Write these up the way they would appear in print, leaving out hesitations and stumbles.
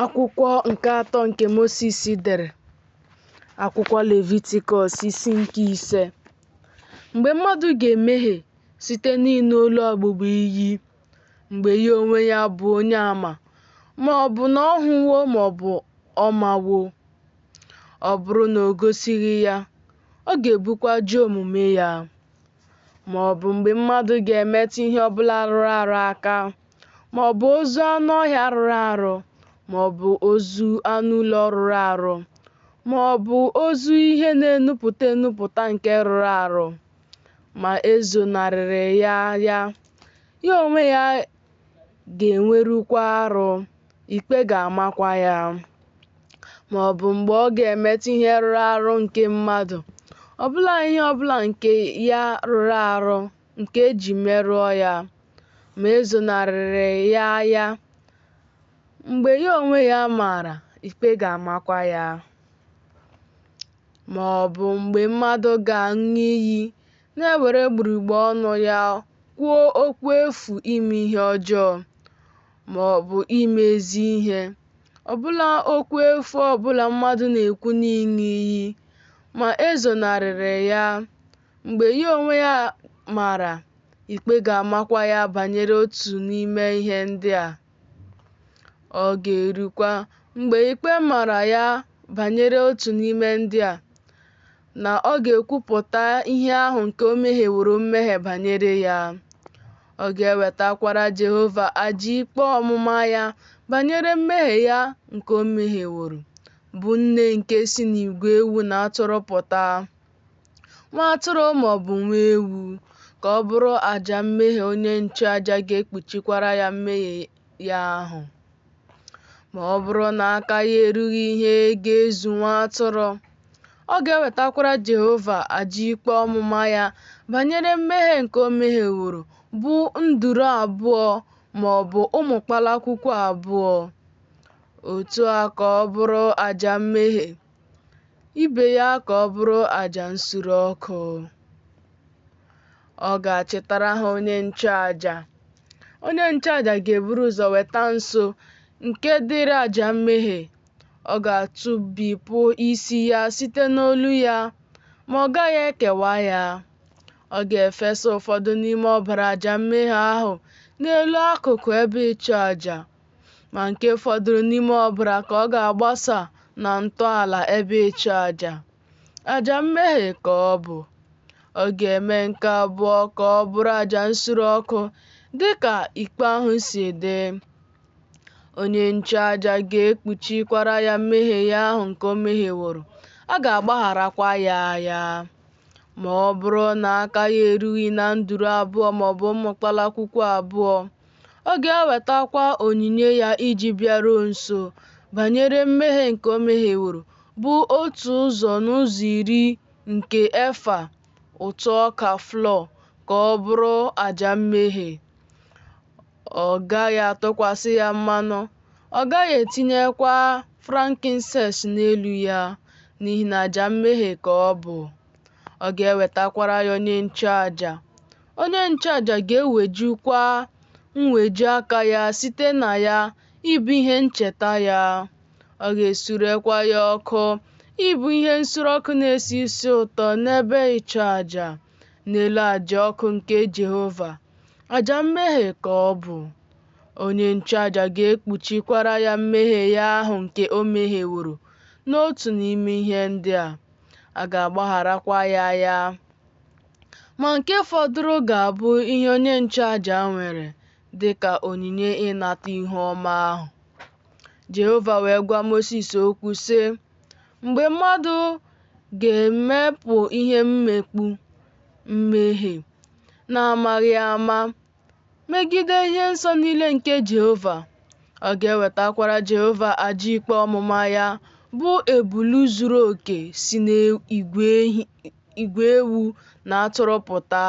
Akwụkwọ nke atọ nke Mosis dere, akwụkwọ Levitikọs isi nke 5. Mgbe mmadụ ga-emehie site n'ịnụ olu ọgbụgba iyi, mgbe ya onwe ya bụ onye àmà, ma ọ bụ na ọ hụwo ma ọ bụ ọ mawo, ọ bụrụ na o gosighị ya, ọ ga-ebukwa ajọ omume ya. Ma ọ bụ mgbe mmadụ ga-emetụ ihe ọbụla rụrụ arụ aka, ma ọ bụ ozu anụ ọhịa rụrụ arụ, ma ọ bụ ozu anụ ụlọ rụrụ arụ, ma ọ bụ ozu ihe na-enupụta nke rụrụ arụ, ma ezonarịrị ya ya onwe ya ga-enwerukwa arụ, ikpe ga-amakwa ya. Ma ọ bụ mgbe ọ ga-emetụ ihe rụrụ arụ nke mmadụ, ọbụla ihe ọbụla nke ya rụrụ arụ nke eji merụọ ya, ma ezonarịrị ya mgbe ya onwe ya maara, ikpe ga-amakwa ya. Ma ọ bụ mgbe mmadụ ga-aṅụ iyi na-ewere gburugburu ọnụ ya kwuo okwu efu ime ihe ọjọọ, ma ọ bụ ime ezi ihe, ọbụla okwu efu ọbụla mmadụ na-ekwu n'ịṅụ iyi, ma ezonarịrị ya mgbe ya onwe ya maara, ikpe ga-amakwa ya banyere otu n'ime ihe ndị a. Ọ ga-erukwa mgbe ikpe mara ya banyere otu n'ime ndị a, na ọ ga-ekwupụta ihe ahụ nke o mehieworo mmehie banyere ya. Ọ ga-ewetakwara Jehova àjà ikpe ọmụma ya banyere mmehie ya nke o mehieworo, bụ nne nke si n'igwe ewu na atụrụ pụta, nwa atụrụ ma ọ bụ nwa ewu, ka ọ bụrụ àjà mmehie onye nchụàjà ga-ekpuchikwara ya mmehie ya ahụ. Ma ọ bụrụ na aka ya erughị ihe ga-ezu nwa atụrụ, ọ ga-ewetakwara Jehova àjà ikpe ọmụma ya banyere mmehie nke o mehieworo, bụ nduru abụọ ma ọ bụ ụmụ kpalakwukwu abụọ, otu a ka ọ bụrụ àjà mmehie, ibe ya ka ọ bụrụ àjà nsure ọkụ. Ọ ga-achetara ha onye nchụàjà. Onye nchụàjà ga-eburu ụzọ weta nsọ nke dịrị àjà mmehie. Ọ ga-atụbipụ isi ya site n'olu ya, ma ọ gaghị ekewa ya. Ọ ga-efesa ụfọdụ n'ime ọbara àjà mmehie ahụ n'elu akụkụ ebe ịchụ àjà, ma nke fọdụrụ n'ime ọbara ka ọ ga-agbasa na ntọala ebe ịchụ àjà. Àjà mmehie ka ọ bụ. Ọ ga-eme nke abụọ ka ọ bụrụ àjà nsure ọkụ, dị ka ikpe ahụ si dị. Onye nchụàjà ga-ekpuchikwara ya mmehie ya ahụ nke o mehieworo, a ga-agbagharakwa ya. Ma ọ bụrụ na aka ya erughị na nduru abụọ ma ọ bụ ụmụ kpalakwukwu abụọ, ọ ga-ewetakwa onyinye ya iji bịaruo nso banyere mmehie nke o mehieworo, bụ 1/10 nke efa ụtụ ọka flọọ, ka ọ bụrụ àjà mmehie. Ọ gaghị atụkwasị ya mmanụ, ọ gaghị etinyekwa frankincense n'elu ya, n'ihi na àjà mmehie ka ọ bụ. Ọ ga-ewetakwara ya onye nchụàjà. Onye nchụàjà ga-ewejukwa mweju aka ya site na ya ịbụ ihe ncheta ya. Ọ ga-esurekwa ya ọkụ ịbụ ihe nsure ọkụ na-esi isi ụtọ n'ebe ịchụ àjà, n'elu àjà ọkụ nke Jehova. Àjà mmehie ka ọ bụ. Onye nchụàjà ga-ekpuchikwara ya mmehie ya ahụ nke o mehieworo n'otu n'ime ihe ndị a. A ga-agbagharakwa ya. Ma nke fọdụrụ ga-abụ ihe onye nchụàjà nwere dị ka onyinye ịnata ihu ọma ahụ. Jehova wee gwa Mosis okwu sị, mgbe mmadụ ga-emepụ ihe mmekpu mmehie na-amaghị ama megide ihe nsọ niile nke Jehova, ọ ga-ewetakwara Jehova àjà ikpe ọmụma ya, bụ ebulu zuru oke si n'igwe ewu na atụrụ pụta,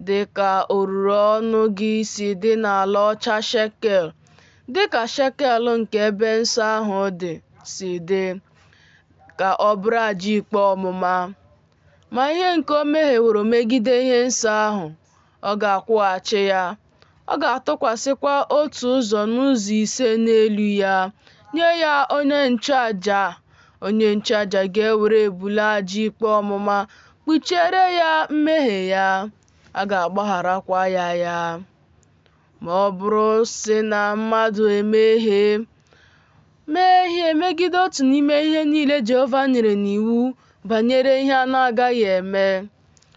dị ka oruru ọnụ gị si dị n'ala ọcha shekel, dị ka shekel nke ebe nsọ ahụ dị si dị, ka ọ bụrụ àjà ikpe ọmụma. Ma ihe nke o mehieworo megide ihe nsọ ahụ, ọ ga-akwụghachi ya. Ọ ga-atụkwasịkwa 1/5 n'elu ya, nye ya onye nchụaja. Onye nchụaja ga-ewere ebule aja ikpe ọmụma kpuchiere ya mmehie ya, a ga-agbagharakwa ya. Ma ọ bụrụ sị na mmadụ mee ihe megide otu n'ime ihe niile Jehova nyere n'iwu banyere ihe a na-agaghị eme,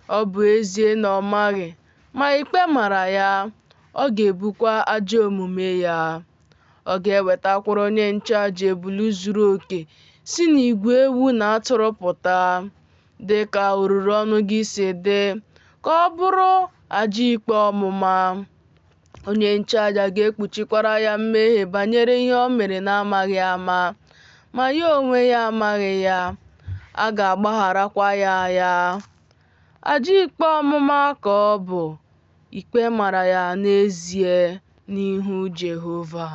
ọ bụ ezie na ọ maghị, ma ikpe mara ya, ọ ga-ebukwa ajọ omume ya. Ọ ga-ewetakwara onye nchụaja ebule zuru oke si n'igwe ewu na atụrụ pụta, dị ka oruru ọnụ gị si dị, ka ọ bụrụ aja ikpe ọmụma. Onye nchụaja ga-ekpuchikwara ya mmehie banyere ihe o mere n'amaghị ama, ma ya onwe ya amaghị ya, a ga-agbagharakwa ya. Aja ikpe ọmụma ka ọ bụ, ikpe mara ya n'ezie n'ihu Jehova.